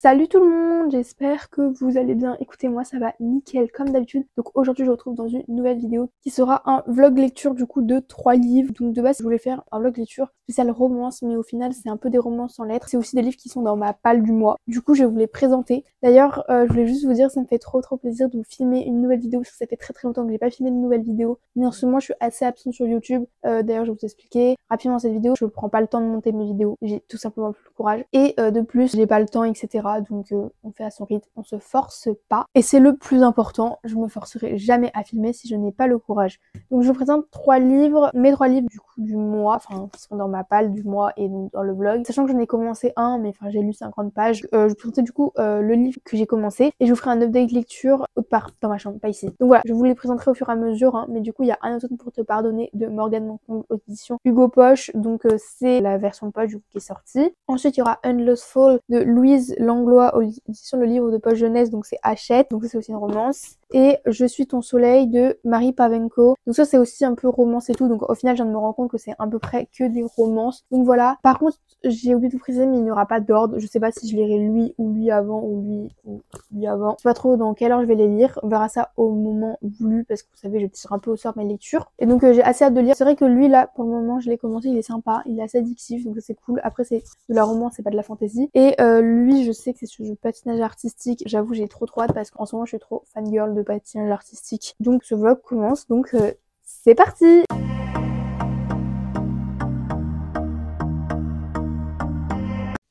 Salut tout le monde, j'espère que vous allez bien. Écoutez, moi ça va nickel comme d'habitude. Donc aujourd'hui je vous retrouve dans une nouvelle vidéo qui sera un vlog lecture du coup de 3 livres. Donc de base je voulais faire un vlog lecture spécial romance, mais au final c'est un peu des romances sans lettres. C'est aussi des livres qui sont dans ma palle du mois. Du coup je vais vous les présenter. D'ailleurs je voulais juste vous dire, ça me fait trop plaisir de vous filmer une nouvelle vidéo parce que ça fait très longtemps que j'ai pas filmé de nouvelle vidéo. Mais en ce moment je suis assez absente sur YouTube. D'ailleurs je vais vous expliquer rapidement cette vidéo. Je prends pas le temps de monter mes vidéos, j'ai tout simplement plus le courage. Et de plus j'ai pas le temps, etc. Donc on fait à son rythme, on se force pas. Et c'est le plus important, je me forcerai jamais à filmer si je n'ai pas le courage. Donc je vous présente 3 livres, mes 3 livres du coup du mois, enfin qui sont dans ma palle du mois et donc dans le vlog. Sachant que j'en ai commencé un, mais enfin j'ai lu 50 pages. Je vous présenterai du coup le livre que j'ai commencé et je vous ferai un update lecture autre part dans ma chambre, pas ici. Donc voilà, je vous les présenterai au fur et à mesure, hein, mais du coup il y a Un automne pour te pardonner de Morgane Moncomble aux éditions Hugo Poche, donc c'est la version poche du coup qui est sortie. Ensuite il y aura Endless Fall de Louise Langlois aux éditions Le Livre de Poche Jeunesse, donc c'est Hachette, donc ça c'est aussi une romance. Et Je suis ton soleil de Marie Pavenko, donc ça c'est aussi un peu romance et tout, donc au final je viens de me rendre compte que c'est à peu près que des romances. Donc voilà, par contre j'ai oublié de vous préciser, mais il n'y aura pas d'ordre, je sais pas si je lirai lui ou lui avant ou lui avant, je sais pas trop dans quelle heure je vais les lire, on verra ça au moment voulu parce que vous savez je tire un peu au sort mes lectures. Et donc j'ai assez hâte de lire. C'est vrai que lui là pour le moment je l'ai commencé, il est sympa, il est assez addictif, donc c'est cool. Après c'est de la romance, c'est pas de la fantasy. Et lui je sais que c'est sur le patinage artistique, j'avoue j'ai trop hâte parce qu'en ce moment je suis trop fangirl de patinage artistique. Donc ce vlog commence, donc c'est parti.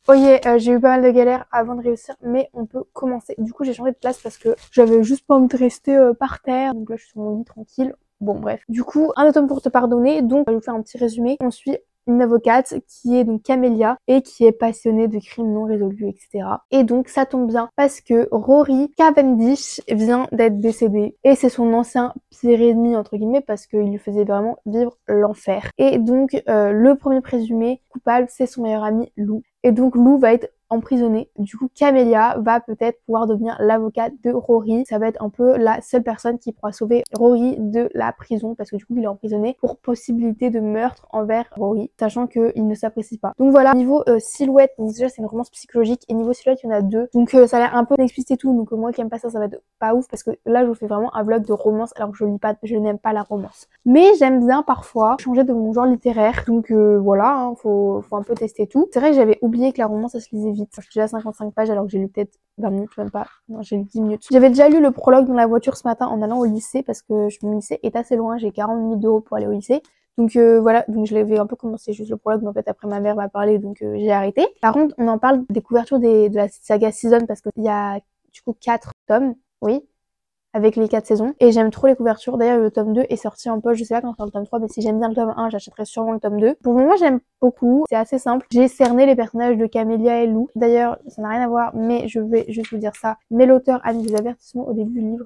Oh yeah, j'ai eu pas mal de galères avant de réussir, mais on peut commencer. Du coup j'ai changé de place parce que j'avais juste pas envie de rester par terre, donc là je suis sur mon lit tranquille. Bon bref, du coup Un automne pour te pardonner, donc je vais vous faire un petit résumé. On suit une avocate qui est donc Camélia et qui est passionnée de crimes non résolus, etc. Et donc ça tombe bien parce que Rory Cavendish vient d'être décédé et c'est son ancien pire ennemi entre guillemets parce qu'il lui faisait vraiment vivre l'enfer. Et donc le premier présumé coupable c'est son meilleur ami Lou. Et donc Lou va être emprisonnée. Du coup, Camélia va peut-être pouvoir devenir l'avocate de Rory. Ça va être un peu la seule personne qui pourra sauver Rory de la prison parce que du coup, il est emprisonné pour possibilité de meurtre envers Rory, sachant qu'il ne s'apprécie pas. Donc voilà, niveau silhouette, donc déjà c'est une romance psychologique et niveau silhouette, il y en a 2. Donc ça a l'air un peu explicite et tout, donc moi qui aime pas ça, ça va être pas ouf parce que là, je vous fais vraiment un vlog de romance alors que je n'aime pas la romance. Mais j'aime bien parfois changer de mon genre littéraire. Donc voilà, hein, faut un peu tester tout. C'est vrai que j'avais oublié que la romance ça se lisait vite. Je suis déjà à 55 pages alors que j'ai lu peut-être 20 minutes, même pas. Non, j'ai lu 10 minutes. J'avais déjà lu le prologue dans la voiture ce matin en allant au lycée parce que mon lycée est assez loin. J'ai 40 minutes de route pour aller au lycée. Donc voilà, donc je l'avais un peu commencé juste le prologue, mais en fait après ma mère m'a parlé donc j'ai arrêté. Par contre, on en parle des couvertures de la saga Season parce qu'il y a du coup 4 tomes, oui, avec les 4 saisons. Et j'aime trop les couvertures. D'ailleurs, le tome 2 est sorti en poche. Je sais pas quand on sort le tome 3, mais si j'aime bien le tome 1, j'achèterai sûrement le tome 2. Pour le moment, j'aime beaucoup. C'est assez simple. J'ai cerné les personnages de Camélia et Lou. D'ailleurs, ça n'a rien à voir, mais je vais juste vous dire ça. Mais l'auteur a mis des avertissements au début du livre.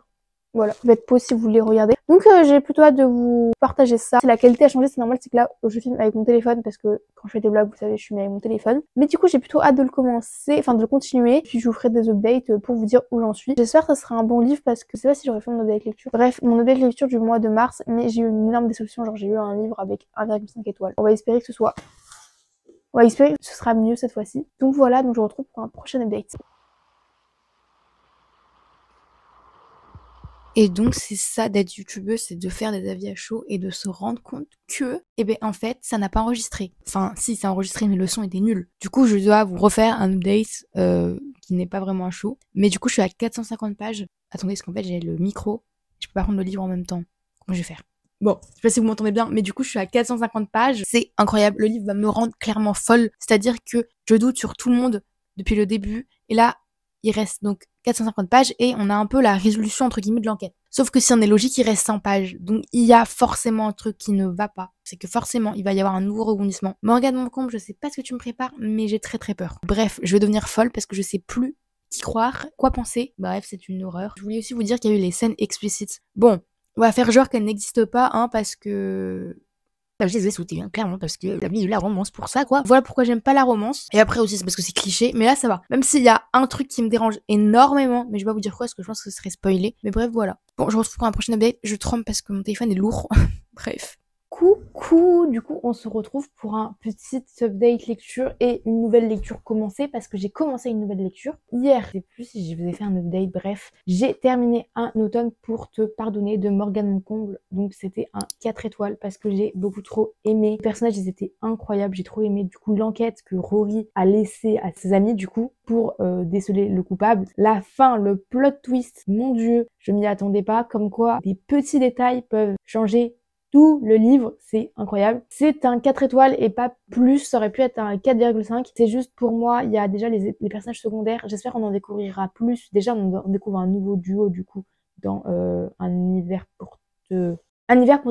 Voilà, vous faites pause si vous voulez regarder. Donc j'ai plutôt hâte de vous partager ça. Si la qualité a changé, c'est normal, c'est que là je filme avec mon téléphone parce que quand je fais des vlogs, vous savez, je filme avec mon téléphone. Mais du coup, j'ai plutôt hâte de le commencer, enfin de le continuer. Puis je vous ferai des updates pour vous dire où j'en suis. J'espère que ça sera un bon livre parce que je sais pas si j'aurais fait mon update lecture. Bref, mon update lecture du mois de mars, mais j'ai eu une énorme déception, genre j'ai eu un livre avec 1,5 étoiles. On va espérer que ce sera mieux cette fois-ci. Donc voilà, donc je vous retrouve pour un prochain update. Et donc, c'est ça d'être youtubeuse, c'est de faire des avis à chaud et de se rendre compte que, eh ben, en fait, ça n'a pas enregistré. Enfin, si, ça a enregistré, mais le son était nul. Du coup, je dois vous refaire un update qui n'est pas vraiment à chaud. Mais du coup, je suis à 450 pages. Attendez, parce qu'en fait, j'ai le micro. Je peux pas prendre le livre en même temps. Comment je vais faire? Bon, je sais pas si vous m'entendez bien, mais du coup, je suis à 450 pages. C'est incroyable. Le livre va me rendre clairement folle. C'est-à-dire que je doute sur tout le monde depuis le début. Et là, il reste donc 450 pages et on a un peu la résolution entre guillemets de l'enquête. Sauf que si on est logique, il reste 100 pages. Donc il y a forcément un truc qui ne va pas. C'est que forcément, il va y avoir un nouveau rebondissement. Morgane Moncomble, je sais pas ce que tu me prépares, mais j'ai très peur. Bref, je vais devenir folle parce que je sais plus qui croire, quoi penser. Bref, c'est une horreur. Je voulais aussi vous dire qu'il y a eu les scènes explicites. Bon, on va faire genre qu'elles n'existent pas, hein, parce que je les ai sautées, hein, clairement, parce que la vie de la romance pour ça, quoi. Voilà pourquoi j'aime pas la romance. Et après aussi, c'est parce que c'est cliché. Mais là, ça va. Même s'il y a un truc qui me dérange énormément, mais je vais pas vous dire quoi, parce que je pense que ce serait spoilé. Mais bref, voilà. Bon, je vous retrouve pour un prochain update. Je tremble parce que mon téléphone est lourd. Bref. Coucou, du coup on se retrouve pour un petit update lecture et une nouvelle lecture commencée parce que j'ai commencé une nouvelle lecture hier. Je sais plus si je vous ai fait un update, bref. J'ai terminé Un automne pour te pardonner de Morgane Moncomble, donc c'était un 4 étoiles parce que j'ai beaucoup trop aimé. Les personnages ils étaient incroyables, j'ai trop aimé du coup l'enquête que Rory a laissée à ses amis du coup pour déceler le coupable. La fin, le plot twist, mon dieu, je m'y attendais pas, comme quoi des petits détails peuvent changer tout le livre, c'est incroyable. C'est un 4 étoiles et pas plus, ça aurait pu être un 4,5. C'est juste pour moi, il y a déjà les personnages secondaires, j'espère qu'on en découvrira plus. Déjà on découvre un nouveau duo du coup dans un hiver pour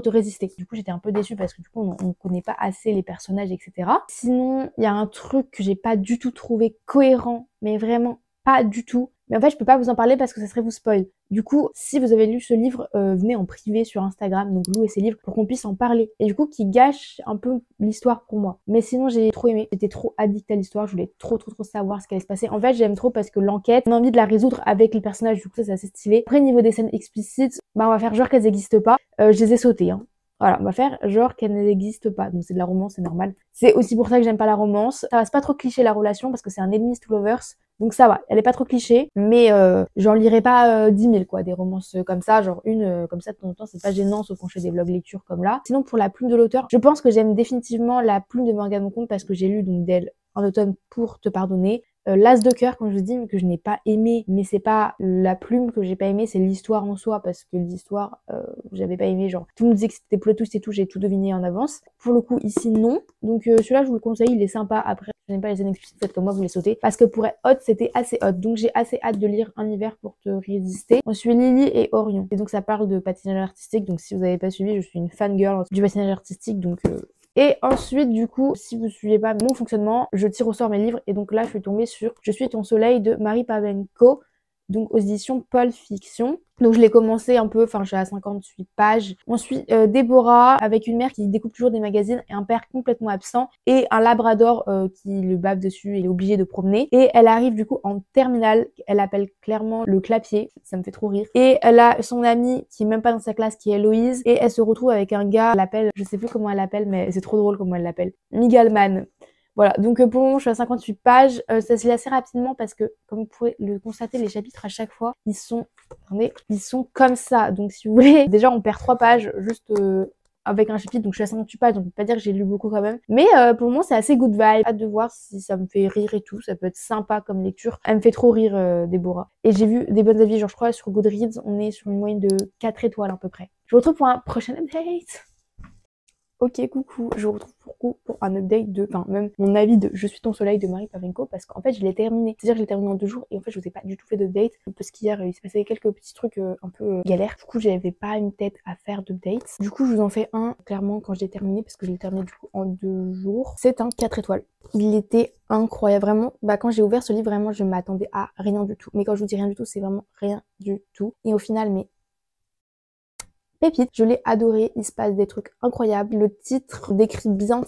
te résister. Du coup j'étais un peu déçue parce que du coup on connaît pas assez les personnages etc. Sinon il y a un truc que j'ai pas du tout trouvé cohérent, mais vraiment pas du tout. Mais en fait je peux pas vous en parler parce que ça serait vous spoil. Du coup, si vous avez lu ce livre, venez en privé sur Instagram, donc louez ces livres pour qu'on puisse en parler. Et du coup, qui gâche un peu l'histoire pour moi. Mais sinon, j'ai trop aimé. J'étais trop addict à l'histoire. Je voulais trop savoir ce qui allait se passer. En fait, j'aime trop parce que l'enquête, on a envie de la résoudre avec les personnages. Du coup, ça, c'est assez stylé. Après, niveau des scènes explicites, bah, on va faire genre qu'elles n'existent pas. Je les ai sautées, hein. Voilà, on va faire genre qu'elle n'existe pas. Donc c'est de la romance, c'est normal. C'est aussi pour ça que j'aime pas la romance. Ça reste pas trop cliché la relation parce que c'est un enemies to lovers. Donc ça va, elle est pas trop cliché, mais j'en lirai pas 10 000 quoi, des romances comme ça, genre une comme ça de temps en temps, c'est pas gênant sauf quand je fais des vlogs lecture comme là. Sinon pour la plume de l'auteur, je pense que j'aime définitivement la plume de Morgane Moncomble parce que j'ai lu donc d'elle Un automne pour te pardonner. L'As de cœur, comme je vous dis, que je n'ai pas aimé, mais c'est pas la plume que j'ai pas aimé, c'est l'histoire en soi, parce que l'histoire, j'avais pas aimé, genre, tout le monde disait que c'était plot twist et tout, j'ai tout deviné en avance. Pour le coup, ici, non. Donc celui-là, je vous le conseille, il est sympa. Après, je n'aime pas les scènes explicites, faites comme moi, vous les sautez. Parce que pour être hot, c'était assez hot. Donc j'ai assez hâte de lire Un hiver pour te résister. On suit Lily et Orion. Et donc ça parle de patinage artistique, donc si vous n'avez pas suivi, je suis une fangirl du patinage artistique, donc... Et ensuite, du coup, si vous suivez pas mon fonctionnement, je tire au sort mes livres. Et donc là, je suis tombée sur Je suis ton soleil de Marie Pavenko, donc aux éditions Paul Fiction. Donc je l'ai commencé un peu, enfin je suis à 58 pages. On suit Déborah avec une mère qui découpe toujours des magazines et un père complètement absent et un labrador qui le bave dessus et est obligé de promener. Et elle arrive du coup en terminale, elle appelle clairement le clapier, ça me fait trop rire. Et elle a son amie qui est même pas dans sa classe qui est Héloïse et elle se retrouve avec un gars, elle l'appelle, je sais plus comment elle l'appelle mais c'est trop drôle comment elle l'appelle, Migalman. Voilà, donc pour le moment je suis à 58 pages, ça se lit assez rapidement parce que comme vous pouvez le constater, les chapitres à chaque fois, ils sont comme ça, donc si vous voulez, déjà on perd 3 pages juste avec un chapitre, donc je suis à 58 pages, donc on peut pas dire que j'ai lu beaucoup quand même, mais pour le moment c'est assez good vibe, hâte de voir si ça me fait rire et tout, ça peut être sympa comme lecture, elle me fait trop rire Déborah, et j'ai vu des bonnes avis, genre je crois sur Goodreads, on est sur une moyenne de 4 étoiles à peu près. Je vous retrouve pour un prochain update. Ok, coucou, je vous retrouve pour un update de, enfin même mon avis de Je suis ton soleil de Marie Pavenko parce qu'en fait je l'ai terminé, c'est-à-dire que je l'ai terminé en 2 jours et en fait je vous ai pas du tout fait d'update parce qu'hier il s'est passé quelques petits trucs un peu galères, du coup j'avais pas une tête à faire d'update, du coup je vous en fais un clairement quand je l'ai terminé parce que je l'ai terminé du coup en 2 jours, c'est un 4 étoiles. Il était incroyable, vraiment, bah quand j'ai ouvert ce livre vraiment je m'attendais à rien du tout, mais quand je vous dis rien du tout c'est vraiment rien du tout et au final mais pépite, je l'ai adoré, il se passe des trucs incroyables. Le titre décrit bien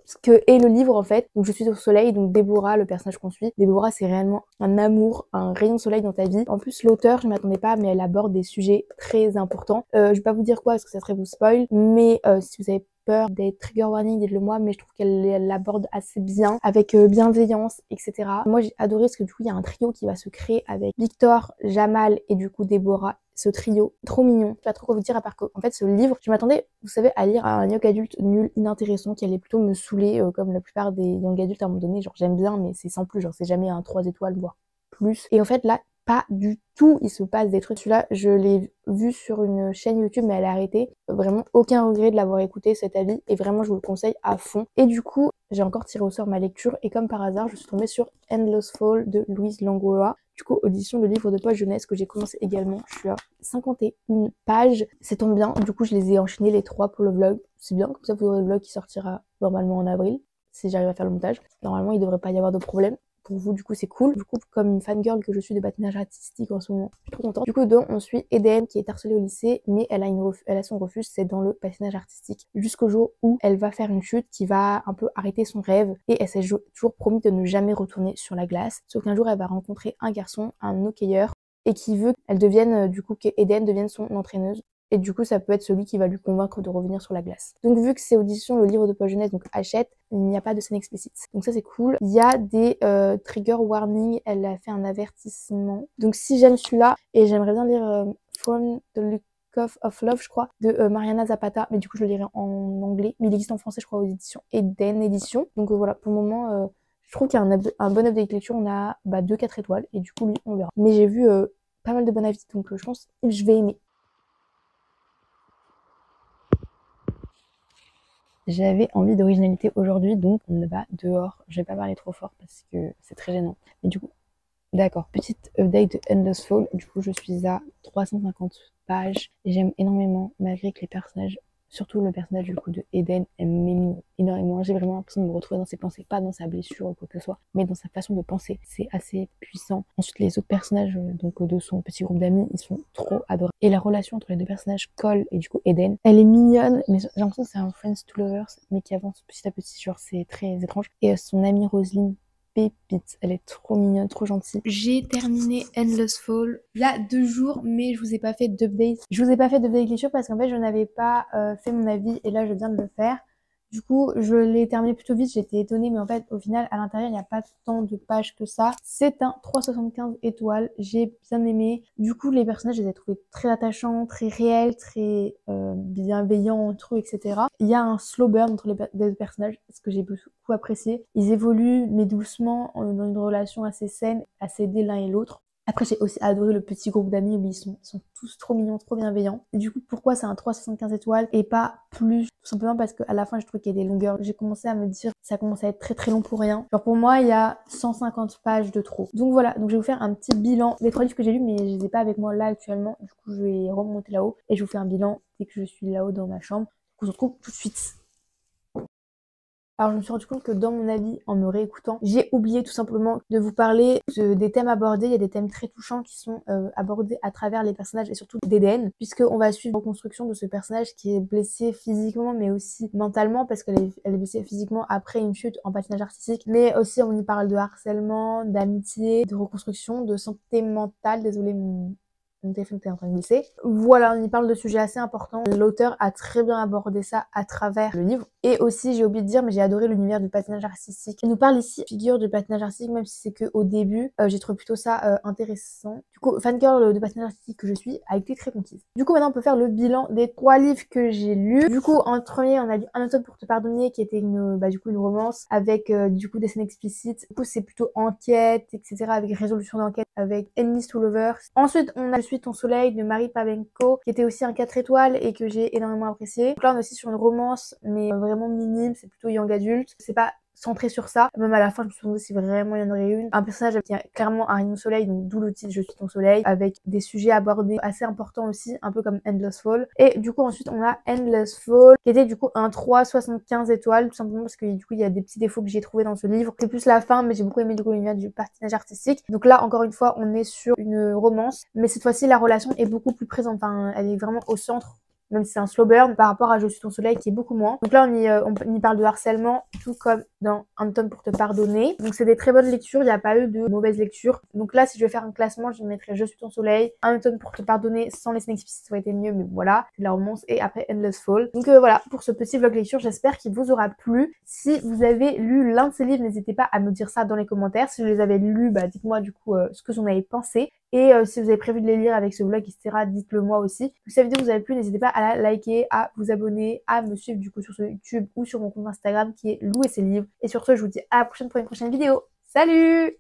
ce que est le livre en fait. Donc je suis au soleil, donc Déborah, le personnage qu'on suit. Déborah c'est réellement un amour, un rayon de soleil dans ta vie. En plus l'auteur, je m'attendais pas, mais elle aborde des sujets très importants. Je vais pas vous dire quoi parce que ça serait vous spoil, mais si vous avez peur des trigger warnings, dites-le moi, mais je trouve qu'elle l'aborde assez bien, avec bienveillance, etc. Moi j'ai adoré parce que du coup il y a un trio qui va se créer avec Victor, Jamal et du coup Déborah. Ce trio, trop mignon, je sais pas trop quoi vous dire à part que, en fait, ce livre, je m'attendais, vous savez, à lire un young adulte nul, inintéressant, qui allait plutôt me saouler, comme la plupart des young adultes à un moment donné, genre j'aime bien, mais c'est sans plus, genre c'est jamais un 3 étoiles, voire plus. Et en fait, là, pas du tout, il se passe des trucs. Celui-là, je l'ai vu sur une chaîne YouTube, mais elle a arrêté. Vraiment, aucun regret de l'avoir écouté, cet avis, et vraiment, je vous le conseille à fond. Et du coup, j'ai encore tiré au sort ma lecture, et comme par hasard, je suis tombée sur Endless Fall de Louise Langlois. Du coup, audition de livre de poche jeunesse que j'ai commencé également. Je suis à 51 pages. Ça tombe bien. Du coup, je les ai enchaînés les 3 pour le vlog. C'est bien, comme ça vous aurez le vlog qui sortira normalement en avril. Si j'arrive à faire le montage. Normalement, il devrait pas y avoir de problème. Pour vous, du coup, c'est cool. Du coup, comme une fangirl que je suis de patinage artistique en ce moment, je suis trop contente. Du coup, dedans, on suit Eden qui est harcelée au lycée, mais elle a son refuge, c'est dans le patinage artistique. Jusqu'au jour où elle va faire une chute qui va un peu arrêter son rêve et elle s'est toujours promis de ne jamais retourner sur la glace. Sauf qu'un jour, elle va rencontrer un garçon, un hockeyeur, et qui veut qu'elle devienne, du coup, qu'Eden devienne son entraîneuse. et du coup ça peut être celui qui va lui convaincre de revenir sur la glace. Donc vu que c'est audition, le livre de poche jeunesse, donc achète, il n'y a pas de scène explicite. Donc ça c'est cool. Il y a des trigger warning, elle a fait un avertissement. Donc si j'aime celui-là, et j'aimerais bien lire From the Look of Love, je crois, de Mariana Zapata, mais du coup je le lirai en anglais, mais il existe en français je crois aux éditions Eden Édition. Donc voilà, pour le moment je trouve qu'il y a un bon update lecture, on a 2-4 étoiles, et du coup lui on verra. Mais j'ai vu pas mal de bons avis, donc je pense que je vais aimer. J'avais envie d'originalité aujourd'hui, donc on va dehors. Je vais pas parler trop fort parce que c'est très gênant. Mais du coup, d'accord. Petite update de Endless Fall. Du coup, je suis à 350 pages. J'aime énormément, malgré que les personnages, surtout le personnage du coup de Eden, m'émeut énormément. J'ai vraiment l'impression de me retrouver dans ses pensées, pas dans sa blessure ou quoi que ce soit, mais dans sa façon de penser. C'est assez puissant. Ensuite, les autres personnages donc de son petit groupe d'amis, ils sont trop adorables. Et la relation entre les deux personnages, Cole et du coup Eden, elle est mignonne, mais j'ai l'impression que c'est un Friends to Lovers, mais qui avance petit à petit, genre c'est très étrange. Et son amie Roselyne, pépite, elle est trop mignonne, trop gentille. J'ai terminé Endless Fall il y a 2 jours, mais je vous ai pas fait d'update. Je vous ai pas fait d'update lecture parce qu'en fait je n'avais pas fait mon avis et là je viens de le faire. Du coup, je l'ai terminé plutôt vite, j'étais étonnée, mais en fait, au final, à l'intérieur, il n'y a pas tant de pages que ça. C'est un 3,75 étoiles, j'ai bien aimé. Du coup, les personnages, je les ai trouvés très attachants, très réels, très bienveillants entre eux, etc. Il y a un slow burn entre les personnages, ce que j'ai beaucoup apprécié. Ils évoluent, mais doucement, dans une relation assez saine, assez aidés l'un et l'autre. Après, j'ai aussi adoré le petit groupe d'amis où ils sont tous trop mignons, trop bienveillants. Et du coup, pourquoi c'est un 3,75 étoiles et pas plus? Tout simplement parce qu'à la fin, je trouve qu'il y a des longueurs. J'ai commencé à me dire que ça commence à être très très long pour rien. Genre pour moi, il y a 150 pages de trop. Donc voilà, donc je vais vous faire un petit bilan des 3 livres que j'ai lus, mais je les ai pas avec moi là actuellement. Du coup, je vais remonter là-haut et je vous fais un bilan dès que je suis là-haut dans ma chambre. On se retrouve tout de suite. Alors je me suis rendu compte que dans mon avis, en me réécoutant, j'ai oublié tout simplement de vous parler des thèmes abordés. Il y a des thèmes très touchants qui sont abordés à travers les personnages et surtout d'Eden, puisqu'on va suivre la reconstruction de ce personnage qui est blessé physiquement mais aussi mentalement, parce qu'elle est blessée physiquement après une chute en patinage artistique, mais aussi on y parle de harcèlement, d'amitié, de reconstruction, de santé mentale. Désolée, mon téléphone était en train de glisser. Voilà, on y parle de sujets assez importants. L'auteur a très bien abordé ça à travers le livre. Et aussi, j'ai oublié de dire, mais j'ai adoré l'univers du patinage artistique. Il nous parle ici de figure de patinage artistique, même si c'est qu'au début, j'ai trouvé plutôt ça intéressant. Du coup, fangirl de patinage artistique que je suis a été très conquise. Du coup, maintenant, on peut faire le bilan des 3 livres que j'ai lus. Du coup, en premier, on a lu Un automne pour te pardonner, qui était une romance avec du coup des scènes explicites. Du coup, c'est plutôt enquête, etc., avec résolution d'enquête, avec Enemies to Lovers. Ensuite, on a Je suis ton soleil de Marie Pavenko, qui était aussi un 4 étoiles et que j'ai énormément apprécié. Donc là, on est aussi sur une romance, mais vraiment minime, c'est plutôt young adulte. C'est pas centré sur ça. Même à la fin, je me suis demandé si vraiment il y en aurait une. Un personnage qui a clairement un rayon soleil, donc d'où le titre Je suis ton soleil, avec des sujets abordés assez importants aussi, un peu comme Endless Fall. Et du coup, ensuite, on a Endless Fall, qui était du coup un 3,75 étoiles, tout simplement parce que du coup, il y a des petits défauts que j'ai trouvé dans ce livre. C'est plus la fin, mais j'ai beaucoup aimé du coup l'univers du patinage artistique. Donc là, encore une fois, on est sur une romance, mais cette fois-ci, la relation est beaucoup plus présente. Enfin, elle est vraiment au centre, même si c'est un slow burn par rapport à Je suis ton soleil qui est beaucoup moins. Donc là on y parle de harcèlement, tout comme dans Un tome pour te pardonner. Donc c'est des très bonnes lectures, il n'y a pas eu de mauvaises lectures. Donc là si je vais faire un classement, je mettrai Je suis ton soleil, Un tome pour te pardonner sans les scènes explicites, ça aurait été mieux, mais voilà, c'est de la romance, et après Endless Fall. Donc voilà pour ce petit vlog lecture, j'espère qu'il vous aura plu. Si vous avez lu l'un de ces livres, n'hésitez pas à me dire ça dans les commentaires. Si je les avais lus, dites-moi du coup ce que vous en avez pensé. Et si vous avez prévu de les lire avec ce vlog, etc., dites-le moi aussi. Si cette vidéo vous a plu, n'hésitez pas à la liker, à vous abonner, à me suivre du coup sur ce YouTube ou sur mon compte Instagram qui est Lou et ses livres. Et sur ce, je vous dis à la prochaine pour une prochaine vidéo. Salut!